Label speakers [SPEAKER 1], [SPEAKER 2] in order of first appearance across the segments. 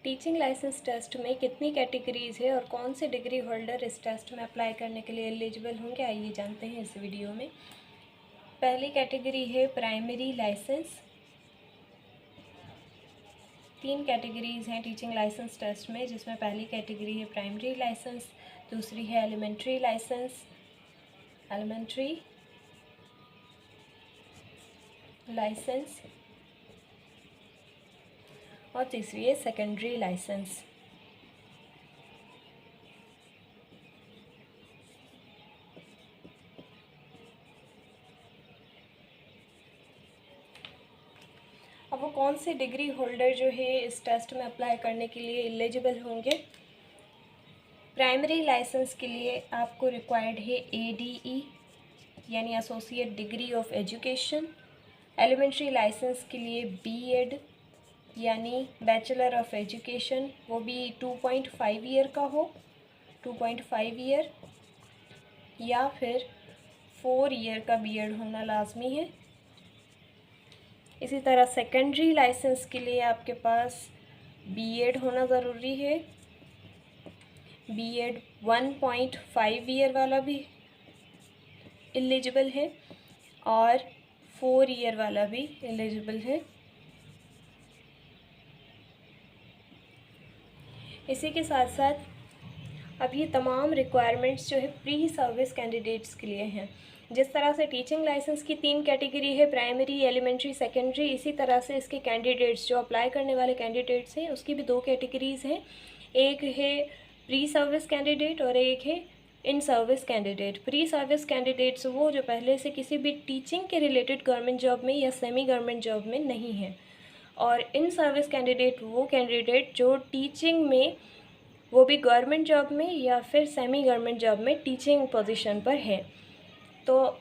[SPEAKER 1] Teaching licence test में कितनी categories है और कौन से डिग्री होल्डर इस टेस्ट में अप्लाई करने के लिए एलिजिबल होंगे, आइए जानते हैं इस वीडियो में। पहली कैटेगरी है प्राइमरी लाइसेंस। 3 कैटेगरीज़ हैं टीचिंग लाइसेंस टेस्ट में, जिसमें पहली कैटेगरी है प्राइमरी लाइसेंस, दूसरी है एलिमेंट्री लाइसेंस और तीसरी है सेकेंडरी लाइसेंस। अब वो कौन से डिग्री होल्डर जो है इस टेस्ट में अप्लाई करने के लिए एलिजिबल होंगे। प्राइमरी लाइसेंस के लिए आपको रिक्वायर्ड है ADE यानी associate degree of education. Elementary licence के लिए B.Ed यानी बैचलर ऑफ एजुकेशन, वो भी 2.5 ईयर का हो, 2.5 ईयर, या फिर 4 ईयर का B.Ed होना लाजमी है। इसी तरह सेकेंडरी लाइसेंस के लिए आपके पास B.Ed होना ज़रूरी है। B.Ed 1.5 ईयर वाला भी एलिजिबल है और 4 ईयर वाला भी एलिजिबल है। इसी के साथ साथ अब ये तमाम रिक्वायरमेंट्स जो है प्री सर्विस कैंडिडेट्स के लिए हैं। जिस तरह से टीचिंग लाइसेंस की 3 कैटेगरी है, प्राइमरी, एलिमेंट्री, सेकेंडरी, इसी तरह से इसके कैंडिडेट्स जो अप्लाई करने वाले कैंडिडेट्स हैं उसकी भी 2 कैटेगरीज़ हैं। एक है प्री सर्विस कैंडिडेट और एक है in service candidate. Pre service candidates वो जो पहले से किसी भी टीचिंग के रिलेटेड गवर्नमेंट जॉब में या सेमी गवर्नमेंट जॉब में नहीं है, और इन सर्विस कैंडिडेट वो कैंडिडेट जो टीचिंग में, वो भी गवर्नमेंट जॉब में या फिर सेमी गवर्नमेंट जॉब में टीचिंग पोजीशन पर है। तो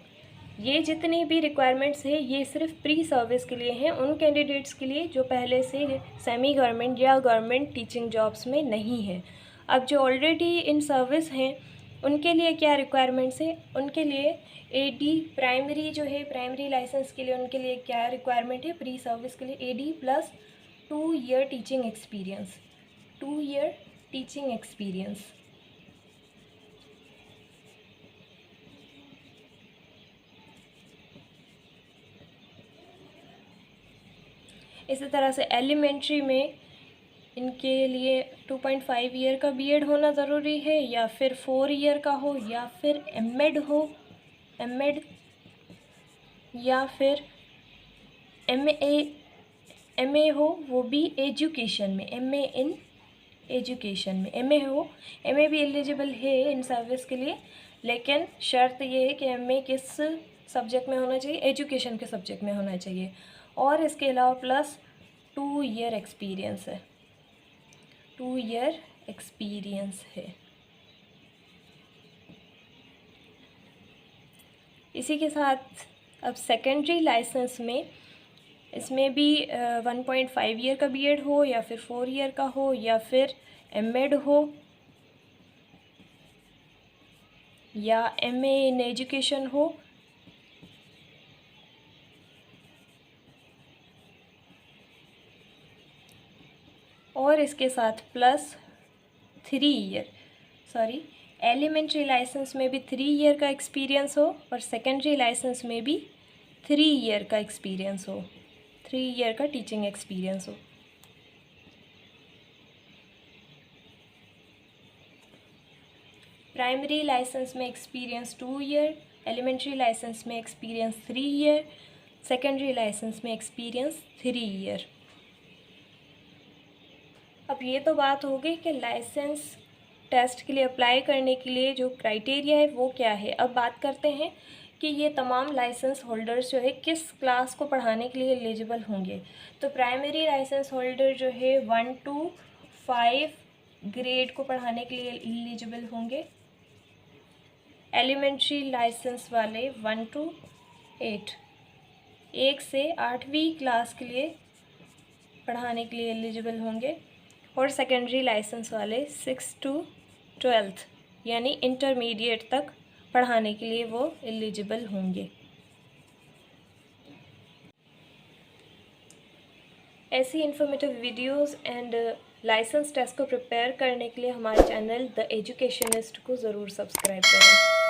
[SPEAKER 1] ये जितनी भी रिक्वायरमेंट्स है ये सिर्फ प्री सर्विस के लिए हैं, उन कैंडिडेट्स के लिए जो पहले से सेमी गवर्नमेंट या गवर्नमेंट टीचिंग जॉब्स में नहीं है। अब जो ऑलरेडी इन सर्विस हैं उनके लिए क्या रिक्वायरमेंट्स है, उनके लिए AD प्राइमरी जो है, प्राइमरी लाइसेंस के लिए उनके लिए क्या रिक्वायरमेंट है, प्री सर्विस के लिए AD plus 2 year teaching experience, 2 year teaching experience. इसी तरह से एलिमेंट्री में इनके लिए 2.5 ईयर का B.Ed होना ज़रूरी है, या फिर 4 ईयर का हो, या फिर M.Ed हो, M.Ed, या फिर MA हो, वो भी एजुकेशन में, MA इन एजुकेशन में MA हो। MA भी एलिजिबल है इन सर्विस के लिए, लेकिन शर्त ये है कि MA किस सब्जेक्ट में होना चाहिए, एजुकेशन के सब्जेक्ट में होना चाहिए, और इसके अलावा प्लस 2 ईयर एक्सपीरियंस है, 2 ईयर एक्सपीरियंस है। इसी के साथ अब सेकेंडरी लाइसेंस में, इसमें भी 1.5 ईयर का B.Ed हो, या फिर 4 ईयर का हो, या फिर M.Ed हो, या MA इन एजुकेशन हो, और इसके साथ प्लस 3 ईयर, एलिमेंट्री लाइसेंस में भी 3 ईयर का एक्सपीरियंस हो और सेकेंडरी लाइसेंस में भी 3 ईयर का एक्सपीरियंस हो, 3 ईयर का टीचिंग एक्सपीरियंस हो। प्राइमरी लाइसेंस में एक्सपीरियंस 2 ईयर, एलिमेंट्री लाइसेंस में एक्सपीरियंस 3 ईयर, सेकेंडरी लाइसेंस में एक्सपीरियंस 3 ईयर। अब ये तो बात हो गई कि लाइसेंस टेस्ट के लिए अप्लाई करने के लिए जो क्राइटेरिया है वो क्या है। अब बात करते हैं कि ये तमाम लाइसेंस होल्डर्स जो है किस क्लास को पढ़ाने के लिए एलिजिबल होंगे। तो प्राइमरी लाइसेंस होल्डर जो है 1 to 5 ग्रेड को पढ़ाने के लिए एलिजिबल होंगे। एलिमेंट्री लाइसेंस वाले 1 to 8, 1 से 8वीं क्लास के लिए पढ़ाने के लिए एलिजिबल होंगे, और सेकेंडरी लाइसेंस वाले 6 to 12th यानी इंटरमीडिएट तक पढ़ाने के लिए वो एलिजिबल होंगे। ऐसी informative videos and licence test को प्रिपेयर करने के लिए हमारे चैनल द एजुकेशनिस्ट को ज़रूर सब्सक्राइब करें।